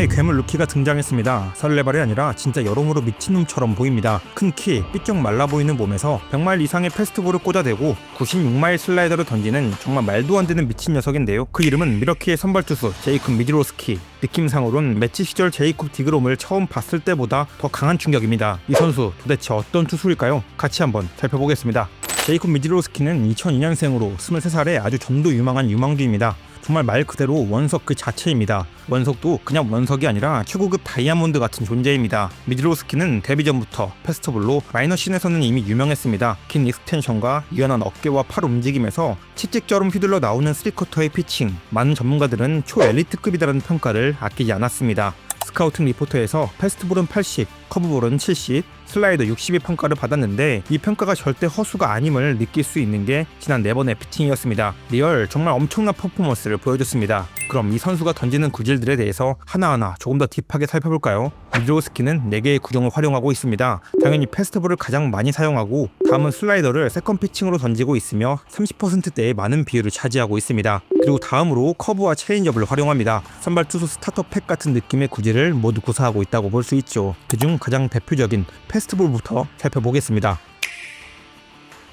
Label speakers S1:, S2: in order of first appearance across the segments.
S1: 하나의 괴물 루키가 등장했습니다. 설레발이 아니라 진짜 여러모로 미친놈처럼 보입니다. 큰 키, 삐쩍 말라 보이는 몸에서 100마일 이상의 패스트볼을 꽂아대고 96마일 슬라이더를 던지는 정말 말도 안 되는 미친 녀석인데요. 그 이름은 미러키의 선발 투수 제이콥 미드로스키. 느낌상으론 매치 시절 제이콥 디그롬을 처음 봤을 때보다 더 강한 충격입니다. 이 선수 도대체 어떤 투수일까요? 같이 한번 살펴보겠습니다. 제이콥 미드로스키는 2002년생으로 23살의 아주 점도 유망한 유망주입니다. 정말 말 그대로 원석 그 자체입니다. 원석도 그냥 원석이 아니라 최고급 다이아몬드 같은 존재입니다. 미드로스키는 데뷔 전부터 패스트볼로 마이너 씬에서는 이미 유명했습니다. 긴 익스텐션과 유연한 어깨와 팔 움직임에서 채찍처럼 휘둘러 나오는 3쿼터의 피칭. 많은 전문가들은 초엘리트급이라는 평가를 아끼지 않았습니다. 스카우팅 리포터에서 패스트볼은 80, 커브볼은 70, 슬라이더 60의 평가를 받았는데 이 평가가 절대 허수가 아님을 느낄 수 있는 게 지난 4번의 피칭이었습니다. 리얼 정말 엄청난 퍼포먼스를 보여줬습니다. 그럼 이 선수가 던지는 구질들에 대해서 하나하나 조금 더 딥하게 살펴볼까요? 미드로스키는 4개의 구종을 활용하고 있습니다. 당연히 패스트볼을 가장 많이 사용하고 다음은 슬라이더를 세컨 피칭으로 던지고 있으며 30%대의 많은 비율을 차지하고 있습니다. 그리고 다음으로 커브와 체인지업을 활용합니다. 선발 투수 스타터 팩 같은 느낌의 구질을 모두 구사하고 있다고 볼 수 있죠. 그중 가장 대표적인 패스트볼부터 살펴보겠습니다.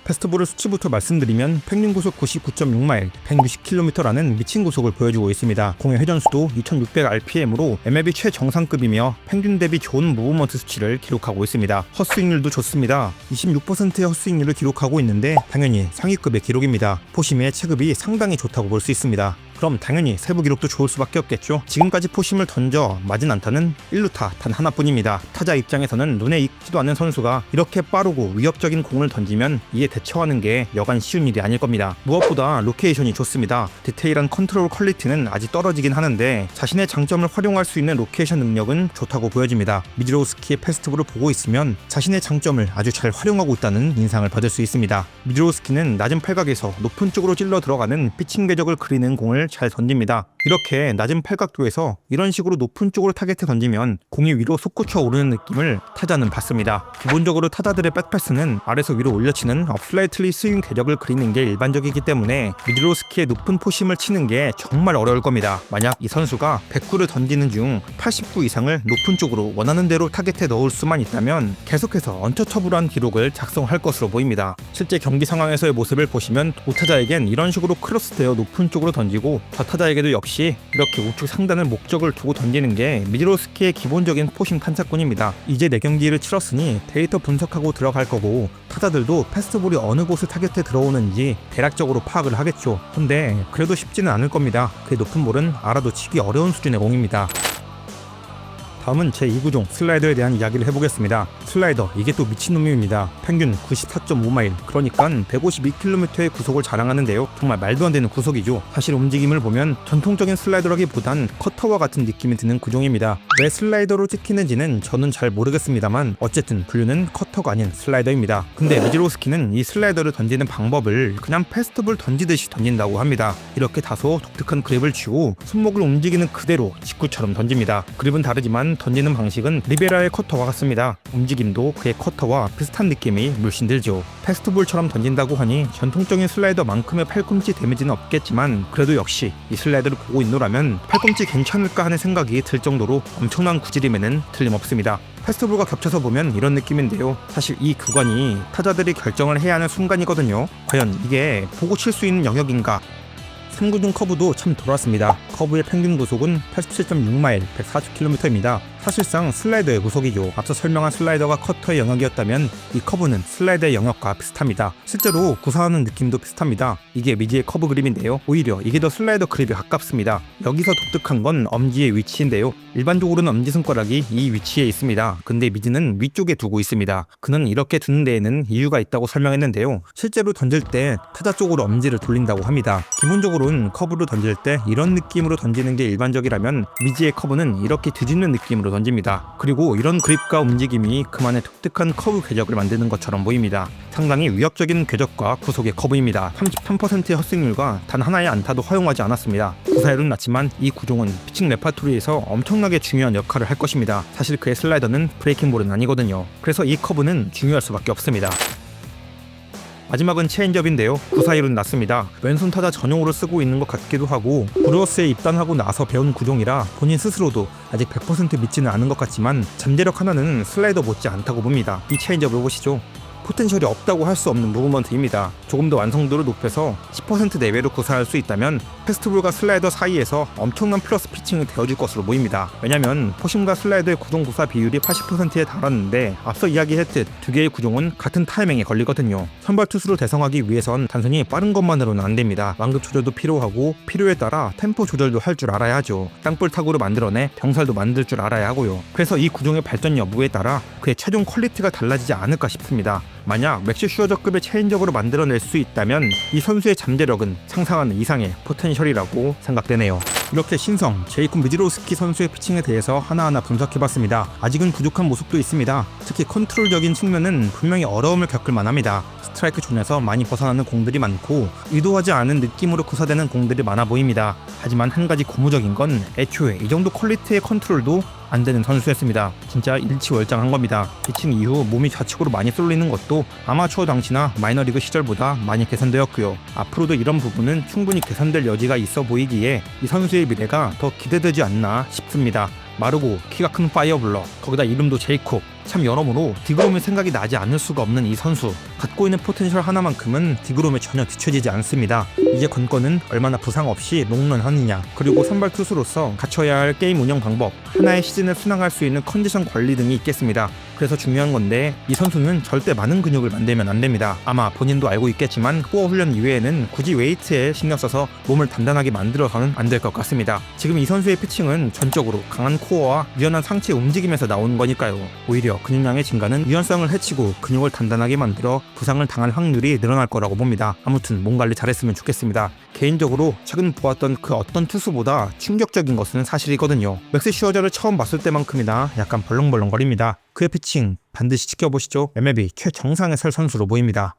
S1: 패스트볼의 수치부터 말씀드리면 평균 구속 99.6마일, 160km라는 미친 구속을 보여주고 있습니다. 공의 회전수도 2600rpm으로 MLB 최정상급이며 평균 대비 좋은 무브먼트 수치를 기록하고 있습니다. 헛스윙률도 좋습니다. 26%의 헛스윙률을 기록하고 있는데 당연히 상위급의 기록입니다. 포심의 체급이 상당히 좋다고 볼 수 있습니다. 그럼 당연히 세부 기록도 좋을 수밖에 없겠죠. 지금까지 포심을 던져 맞은 안타는 1루타 단 하나뿐입니다. 타자 입장에서는 눈에 익지도 않는 선수가 이렇게 빠르고 위협적인 공을 던지면 이에 대처하는 게 여간 쉬운 일이 아닐 겁니다. 무엇보다 로케이션이 좋습니다. 디테일한 컨트롤 퀄리티는 아직 떨어지긴 하는데 자신의 장점을 활용할 수 있는 로케이션 능력은 좋다고 보여집니다. 미드로스키의 패스트볼을 보고 있으면 자신의 장점을 아주 잘 활용하고 있다는 인상을 받을 수 있습니다. 미드로스키는 낮은 팔각에서 높은 쪽으로 찔러 들어가는 피칭 궤적을 그리는 공을 잘 던집니다. 이렇게 낮은 팔각도에서 이런 식으로 높은 쪽으로 타겟에 던지면 공이 위로 솟구쳐 오르는 느낌을 타자는 받습니다. 기본적으로 타자들의 백패스는 아래서 위로 올려치는 업슬라이틀리 스윙 궤적을 그리는 게 일반적이기 때문에 미드로스키의 높은 포심을 치는 게 정말 어려울 겁니다. 만약 이 선수가 109를 던지는 중 89 이상을 높은 쪽으로 원하는 대로 타겟에 넣을 수만 있다면 계속해서 언터처블한 기록을 작성할 것으로 보입니다. 실제 경기 상황에서의 모습을 보시면 우타자에겐 이런 식으로 크로스되어 높은 쪽으로 던지고 좌타자에게도 역시 이렇게 우측 상단을 목적을 두고 던지는 게 미드로스키의 기본적인 포심 탄착군입니다. 이제 4경기를 치렀으니 데이터 분석하고 들어갈 거고 타자들도 패스트볼이 어느 곳을 타겟에 들어오는지 대략적으로 파악을 하겠죠. 근데 그래도 쉽지는 않을 겁니다. 그 높은 볼은 알아도 치기 어려운 수준의 공입니다. 다음은 제2구종 슬라이더에 대한 이야기를 해보겠습니다. 슬라이더 이게 또 미친놈입니다. 평균 94.5마일 그러니까 152km의 구속을 자랑하는데요. 정말 말도 안 되는 구속이죠. 사실 움직임을 보면 전통적인 슬라이더라기보단 커터와 같은 느낌이 드는 구종입니다. 왜 슬라이더로 찍히는지는 저는 잘 모르겠습니다만 어쨌든 분류는 커터가 아닌 슬라이더입니다. 근데 미드로스키는 이 슬라이더를 던지는 방법을 그냥 패스트볼 던지듯이 던진다고 합니다. 이렇게 다소 독특한 그립을 쥐고 손목을 움직이는 그대로 직구처럼 던집니다. 그립은 다르지만 던지는 방식은 리베라의 커터와 같습니다. 움직임도 그의 커터와 비슷한 느낌이 물씬 들죠. 패스트볼처럼 던진다고 하니 전통적인 슬라이더만큼의 팔꿈치 데미지는 없겠지만 그래도 역시 이 슬라이더를 보고 있노라면 팔꿈치 괜찮을까 하는 생각이 들 정도로 엄청난 구질임에는 틀림없습니다. 패스트볼과 겹쳐서 보면 이런 느낌인데요. 사실 이 구간이 타자들이 결정을 해야 하는 순간이거든요. 과연 이게 보고 칠 수 있는 영역인가? 3구종 커브도 참 돌았습니다. 커브의 평균 구속은 87.6마일, 140km입니다. 사실상 슬라이더의 구속이죠. 앞서 설명한 슬라이더가 커터의 영역이었다면 이 커브는 슬라이더의 영역과 비슷합니다. 실제로 구사하는 느낌도 비슷합니다. 이게 미지의 커브 그립인데요. 오히려 이게 더 슬라이더 그립에 가깝습니다. 여기서 독특한 건 엄지의 위치인데요. 일반적으로는 엄지손가락이 이 위치에 있습니다. 근데 미지는 위쪽에 두고 있습니다. 그는 이렇게 두는 데에는 이유가 있다고 설명했는데요. 실제로 던질 때 타자 쪽으로 엄지를 돌린다고 합니다. 기본적으로는 커브로 던질 때 이런 느낌으로 던지는 게 일반적이라면 미지의 커브는 이렇게 뒤집는 느낌으로 던집니다. 그리고 이런 그립과 움직임이 그만의 독특한 커브 궤적을 만드는 것처럼 보입니다. 상당히 위협적인 궤적과 구속의 커브입니다. 33%의 헛스윙률과 단 하나의 안타도 허용하지 않았습니다. 구사율은 낮지만 이 구종은 피칭 레파토리에서 엄청나게 중요한 역할을 할 것입니다. 사실 그의 슬라이더는 브레이킹볼은 아니거든요. 그래서 이 커브는 중요할 수밖에 없습니다. 마지막은 체인지업인데요. 941은 났습니다. 왼손 타자 전용으로 쓰고 있는 것 같기도 하고 브루어스에 입단하고 나서 배운 구종이라 본인 스스로도 아직 100% 믿지는 않은 것 같지만 잠재력 하나는 슬라이더 못지 않다고 봅니다. 이 체인지업을 보시죠. 포텐셜이 없다고 할 수 없는 무브먼트입니다. 조금 더 완성도를 높여서 10% 내외로 구사할 수 있다면 패스트볼과 슬라이더 사이에서 엄청난 플러스 피칭이 되어줄 것으로 보입니다. 왜냐면 포심과 슬라이더의 구종 구사 비율이 80%에 달았는데 앞서 이야기했듯 두 개의 구종은 같은 타이밍에 걸리거든요. 선발 투수로 대성하기 위해선 단순히 빠른 것만으로는 안 됩니다. 완급 조절도 필요하고 필요에 따라 템포 조절도 할 줄 알아야 하죠. 땅볼 타구를 만들어내 병살도 만들 줄 알아야 하고요. 그래서 이 구종의 발전 여부에 따라 그의 최종 퀄리티가 달라지지 않을까 싶습니다. 만약 맥시 슈어저급의 체인지업으로 만들어낼 수 있다면 이 선수의 잠재력은 상상하는 이상의 포텐셜이라고 생각되네요. 이렇게 신성, 제이콥 미즈로스키 선수의 피칭에 대해서 하나하나 분석해봤습니다. 아직은 부족한 모습도 있습니다. 특히 컨트롤적인 측면은 분명히 어려움을 겪을 만합니다. 스트라이크 존에서 많이 벗어나는 공들이 많고 의도하지 않은 느낌으로 구사되는 공들이 많아 보입니다. 하지만 한 가지 고무적인 건 애초에 이 정도 퀄리티의 컨트롤도 안 되는 선수였습니다. 진짜 일치월장한 겁니다. 피칭 이후 몸이 좌측으로 많이 쏠리는 것도 아마추어 당시나 마이너리그 시절보다 많이 개선되었고요. 앞으로도 이런 부분은 충분히 개선될 여지가 있어 보이기에 이 선수의 미래가 더 기대되지 않나 싶습니다. 마르고 키가 큰 파이어블러, 거기다 이름도 제이콥, 참 여러모로 디그롬의 생각이 나지 않을 수가 없는 이 선수. 갖고 있는 포텐셜 하나만큼은 디그롬에 전혀 뒤처지지 않습니다. 이제 관건은 얼마나 부상 없이 롱런하느냐, 그리고 선발 투수로서 갖춰야 할 게임 운영 방법, 하나의 시즌을 순항할 수 있는 컨디션 관리 등이 있겠습니다. 그래서 중요한 건데 이 선수는 절대 많은 근육을 만들면 안 됩니다. 아마 본인도 알고 있겠지만 코어 훈련 이외에는 굳이 웨이트에 신경 써서 몸을 단단하게 만들어서는 안 될 것 같습니다. 지금 이 선수의 피칭은 전적으로 강한 코어와 유연한 상체 움직임에서 나오는 거니까요. 오히려 근육량의 증가는 유연성을 해치고 근육을 단단하게 만들어 부상을 당할 확률이 늘어날 거라고 봅니다. 아무튼 몸 관리 잘했으면 좋겠습니다. 개인적으로 최근 보았던 그 어떤 투수보다 충격적인 것은 사실이거든요. 맥스 슈어저를 처음 봤을 때만큼이나 약간 벌렁벌렁거립니다. 그의 피칭 반드시 지켜보시죠. MLB 최정상에 설 선수로 보입니다.